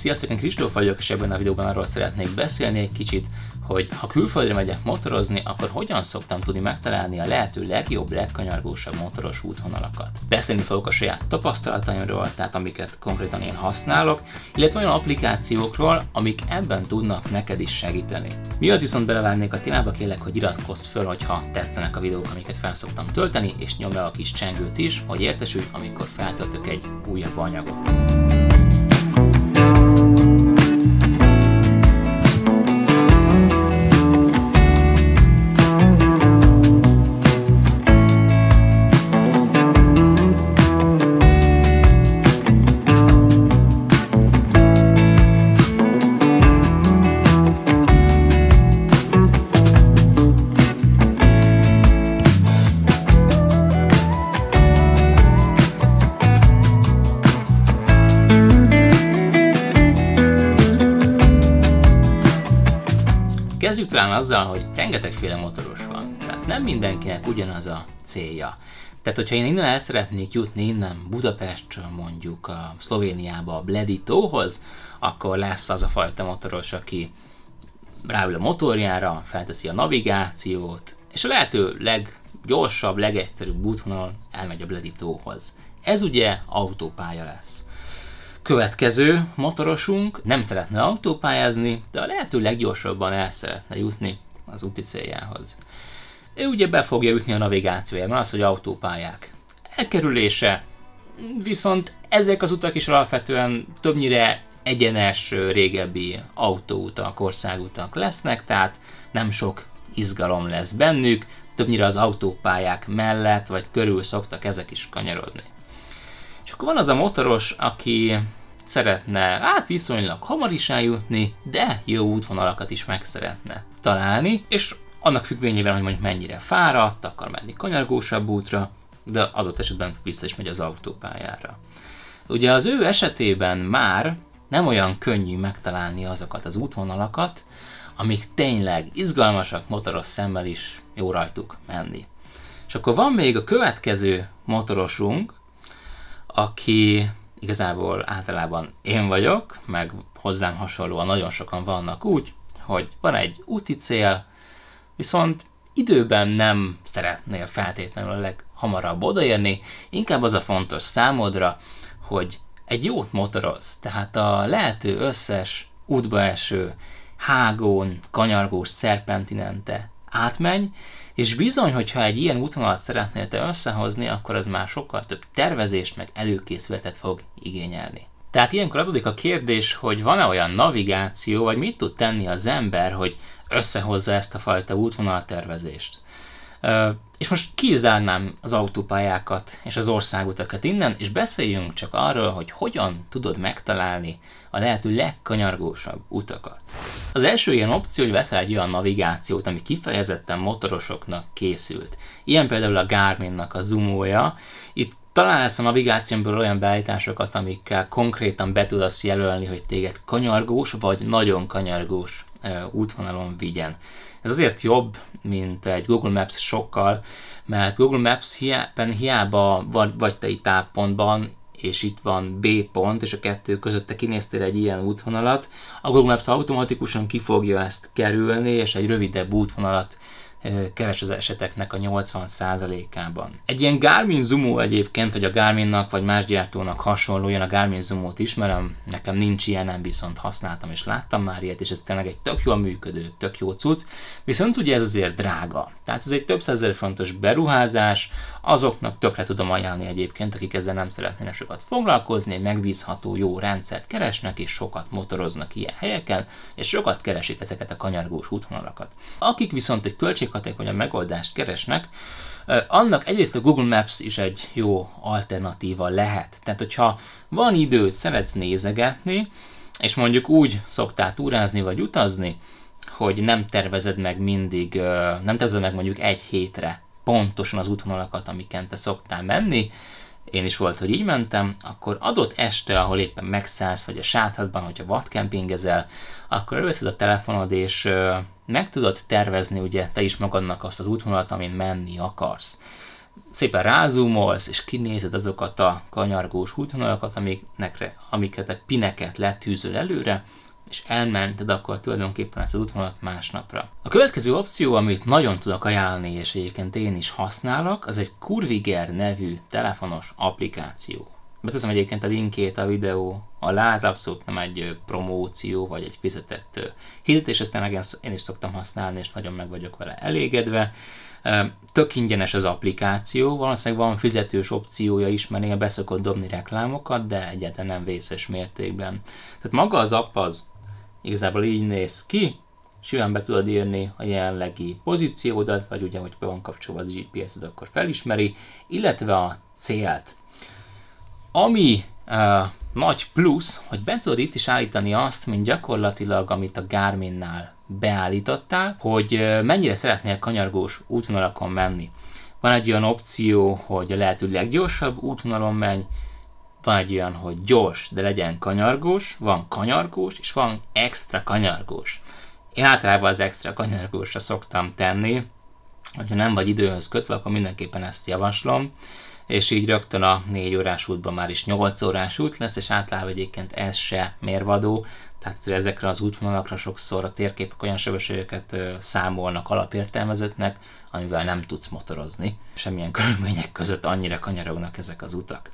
Sziasztok, én Kristóf vagyok, és ebben a videóban arról szeretnék beszélni egy kicsit, hogy ha külföldre megyek motorozni, akkor hogyan szoktam tudni megtalálni a lehető legjobb, legkanyargósabb motoros útvonalakat. Beszélni fogok a saját tapasztalataimról, tehát amiket konkrétan én használok, illetve olyan applikációkról, amik ebben tudnak neked is segíteni. Miatt viszont belevágnék a témába, kérlek, hogy iratkozz föl, hogyha tetszenek a videók, amiket fel szoktam tölteni, és nyomd le a kis csengőt is, hogy értesülj, amikor feltöltök egy újabb anyagot. Kezdjük talán azzal, hogy rengetegféle motoros van, tehát nem mindenkinek ugyanaz a célja. Tehát, hogyha én innen el szeretnék jutni, innen Budapestről mondjuk a Szlovéniába, a Bledi tóhoz, akkor lesz az a fajta motoros, aki ráül a motorjára, felteszi a navigációt, és a lehető leggyorsabb, legegyszerűbb útvonalon elmegy a Bledi tóhoz. Ez ugye autópálya lesz. Következő motorosunk nem szeretne autópályázni, de a lehető leggyorsabban el szeretne jutni az úti céljához. Ő ugye be fogja ütni a navigációjában az, hogy autópályák elkerülése, viszont ezek az utak is alapvetően többnyire egyenes, régebbi autóutak, országutak lesznek, tehát nem sok izgalom lesz bennük, többnyire az autópályák mellett vagy körül szoktak ezek is kanyarodni. És akkor van az a motoros, aki szeretne viszonylag hamar is eljutni, de jó útvonalakat is meg szeretne találni, és annak függvényében, hogy mondjuk mennyire fáradt, akar menni kanyargósabb útra, de adott esetben vissza is megy az autópályára. Ugye az ő esetében már nem olyan könnyű megtalálni azokat az útvonalakat, amik tényleg izgalmasak, motoros szemmel is jó rajtuk menni. És akkor van még a következő motorosunk, aki igazából általában én vagyok, meg hozzám hasonlóan nagyon sokan vannak úgy, hogy van egy úti cél, viszont időben nem szeretnél feltétlenül a leghamarabb odaérni, inkább az a fontos számodra, hogy egy jót motoroz, tehát a lehető összes útba eső hágón, kanyargós szerpentinente átmenj, és bizony, hogyha egy ilyen útvonalat szeretnél te összehozni, akkor az már sokkal több tervezést meg előkészületet fog igényelni. Tehát ilyenkor adódik a kérdés, hogy van-e olyan navigáció, vagy mit tud tenni az ember, hogy összehozza ezt a fajta útvonaltervezést. És most kizárnám az autópályákat és az országutakat innen, és beszéljünk csak arról, hogy hogyan tudod megtalálni a lehető legkanyargósabb utakat. Az első ilyen opció, hogy veszel egy olyan navigációt, ami kifejezetten motorosoknak készült. Ilyen például a Garminnak a Zumója. Itt találsz a navigációmból olyan beállításokat, amikkel konkrétan be tudsz jelölni, hogy téged kanyargós vagy nagyon kanyargós útvonalon vigyen. Ez azért jobb, mint egy Google Maps sokkal, mert Google Maps-ben hiába vagy te itt A pontban, és itt van B pont, és a kettő között te kinéztél egy ilyen útvonalat, a Google Maps automatikusan ki fogja ezt kerülni, és egy rövidebb útvonalat keres az eseteknek a 80%-ában. Egy ilyen Garmin Zumo egyébként, vagy a Garminnak, vagy más gyártónak hasonló, én a Garmin Zumót ismerem, nekem nincs ilyenem, viszont használtam és láttam már ilyet, és ez tényleg egy tök jól működő, tök jó cucc, viszont ugye ez azért drága. Tehát ez egy több százezer fontos beruházás, azoknak tökre tudom ajánlani egyébként, akik ezzel nem szeretnének sokat foglalkozni, egy megbízható, jó rendszert keresnek, és sokat motoroznak ilyen helyeken, és sokat keresik ezeket a kanyargós útvonalakat. Akik viszont egy költséghatékonyabb megoldást keresnek, annak egyrészt a Google Maps is egy jó alternatíva lehet. Tehát, hogyha van időt, szeretsz nézegetni, és mondjuk úgy szoktál túrázni vagy utazni, hogy nem tervezed meg mindig, nem tervezed meg mondjuk egy hétre pontosan az útvonalakat, amiken te szoktál menni, én is volt, hogy így mentem, akkor adott este, ahol éppen megszállsz, vagy a sátradban, hogyha vadkempingezel, akkor először a telefonod, és meg tudod tervezni ugye te is magadnak azt az útvonalat, amin menni akarsz. szépen rázumolsz, és kinézed azokat a kanyargós útvonalakat, amiket a pineket letűzöl előre, és elmented akkor tulajdonképpen ezt az útvonalat másnapra. A következő opció, amit nagyon tudok ajánlani, és egyébként én is használok, az egy Kurviger nevű telefonos applikáció. Beteszem egyébként a linkét a videó alá, ez abszolút nem egy promóció, vagy egy fizetett hirdetés, aztán én is szoktam használni, és nagyon meg vagyok vele elégedve. Tök ingyenes az applikáció, valószínűleg van fizetős opciója is, mert néha beszokott dobni reklámokat, de egyáltalán nem vészes mértékben. Tehát maga az app az igazából így néz ki, simán be tudod írni a jelenlegi pozíciódat, vagy ugye, hogy be van kapcsolva a GPS-ed, akkor felismeri, illetve a célt. Ami nagy plusz, hogy be tudod itt is állítani azt, mint gyakorlatilag, amit a Garminnál beállítottál, hogy mennyire szeretnél kanyargós útvonalakon menni. Van egy olyan opció, hogy a lehető leggyorsabb útvonalon menj, van egy olyan, hogy gyors, de legyen kanyargós, van kanyargós, és van extra kanyargós. Én általában az extra kanyargósra szoktam tenni, hogyha nem vagy időhöz kötve, akkor mindenképpen ezt javaslom, és így rögtön a 4 órás útban már is 8 órás út lesz, és általában egyébként ez se mérvadó, tehát ezekre az útvonalakra sokszor a térképek olyan sebességeket számolnak alapértelmezettnek, amivel nem tudsz motorozni. Semmilyen körülmények között annyira kanyarognak ezek az utak.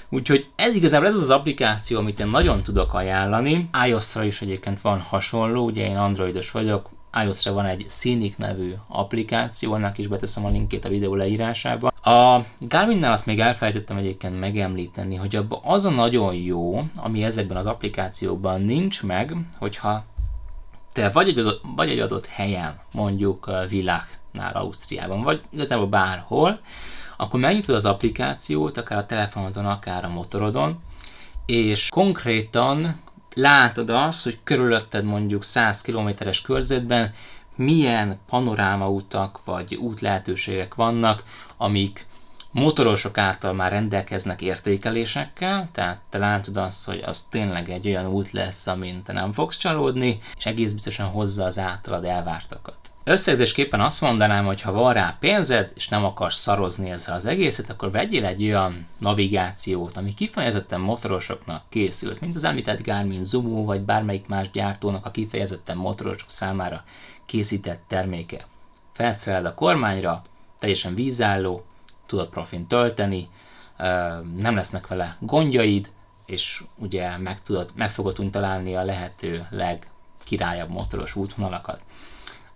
Úgyhogy ez az applikáció, amit én nagyon tudok ajánlani. iOS-ra is egyébként van hasonló, ugye én androidos vagyok, iOS-ra van egy Scenic nevű applikáció, annak is beteszem a linkét a videó leírásába. A Garminnál azt még elfelejtettem egyébként megemlíteni, hogy abban az a nagyon jó, ami ezekben az applikációkban nincs meg, hogyha te vagy egy adott helyen, mondjuk Villachnál, Ausztriában, vagy igazából bárhol, akkor megnyitod az applikációt, akár a telefonodon, akár a motorodon, és konkrétan látod azt, hogy körülötted mondjuk 100 km-es körzetben milyen panorámautak vagy útlehetőségek vannak, amik motorosok által már rendelkeznek értékelésekkel, tehát te látod azt, hogy az tényleg egy olyan út lesz, amin te nem fogsz csalódni, és egész biztosan hozza az általad elvártakat. Összegzésképpen azt mondanám, hogy ha van rá pénzed, és nem akarsz szarozni ezzel az egészet, akkor vegyél egy olyan navigációt, ami kifejezetten motorosoknak készült, mint az említett Garmin Zumo, vagy bármelyik más gyártónak a kifejezetten motorosok számára készített terméke. Felszereled a kormányra, teljesen vízálló, tudod profin tölteni, nem lesznek vele gondjaid, és ugye meg fogod tudni találni a lehető legkirályabb motoros útvonalakat.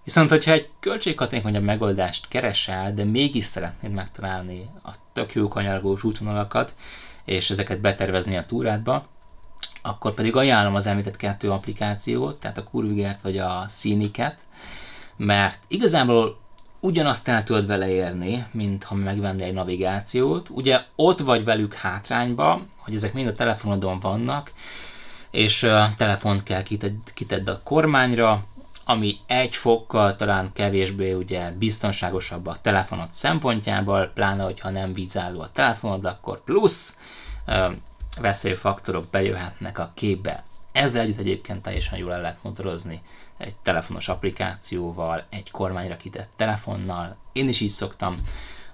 Viszont, hogyha egy költséghatékonyabb megoldást keresel, de mégis szeretnéd megtalálni a tök jó kanyargós útvonalakat, és ezeket betervezni a túrádba, akkor pedig ajánlom az említett 2 applikációt, tehát a Kurvigert vagy a Scenic-et, mert igazából ugyanazt el tudod vele érni, mint ha megvenni egy navigációt. Ugye ott vagy velük hátrányba, hogy ezek mind a telefonodon vannak, és a telefont kell kitedd a kormányra, ami egy fokkal talán kevésbé ugye biztonságosabb a telefonod szempontjából, pláne hogyha nem vízálló a telefonod, akkor plusz veszélyfaktorok bejöhetnek a képbe. Ezzel együtt egyébként teljesen jól el lehet motorozni egy telefonos applikációval, egy kormányra kitett telefonnal. Én is így szoktam,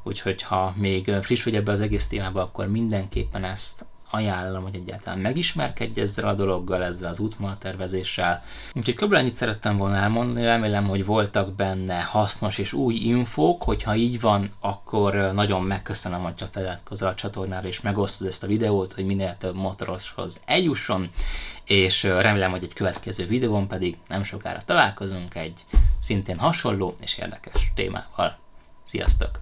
úgyhogy ha még friss vagy ebbe az egész témába, akkor mindenképpen ezt ajánlom, hogy egyáltalán megismerkedj ezzel a dologgal, ezzel az útvonaltervezéssel. Úgyhogy kb. Ennyit szerettem volna elmondani, remélem, hogy voltak benne hasznos és új infók, hogyha így van, akkor nagyon megköszönöm, hogyha feliratkozol a csatornára és megosztod ezt a videót, hogy minél több motoroshoz eljusson, és remélem, hogy egy következő videón pedig nem sokára találkozunk egy szintén hasonló és érdekes témával. Sziasztok!